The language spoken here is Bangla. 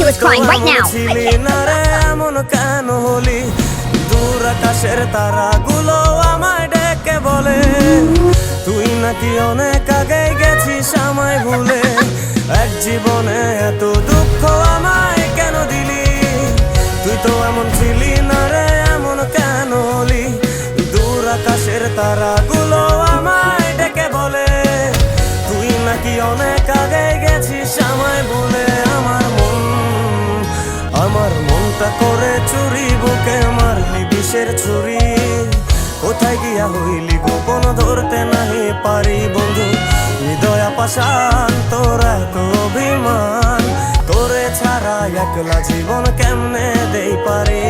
he was crying right now. এমন কেন হলি দূর আকাশের তারাগুলো আমায় ডেকে বলে তুই নাকি অনেক আগে গেছিস আমায় ভুলে এক জীবনে এত দুঃখ আমায় কেন দিলি তুই তো এমন ছিলি না রে এমন কেন হলি দূর আকাশের তারাগুলো আমায় ডেকে বলে তুই নাকি অনেক আগে গেছিস আমায় ভুলে আমার মনটা করে চুরি বুকে মারলি বিষের ছুরি কোথায় গিয়া হইলি গোপন ধরতে নাহি পারি বন্ধু হৃদয় পাষাণ তোর এত অভিমান তোরে ছাড়া একলা জীবন কেমনে দেই পারি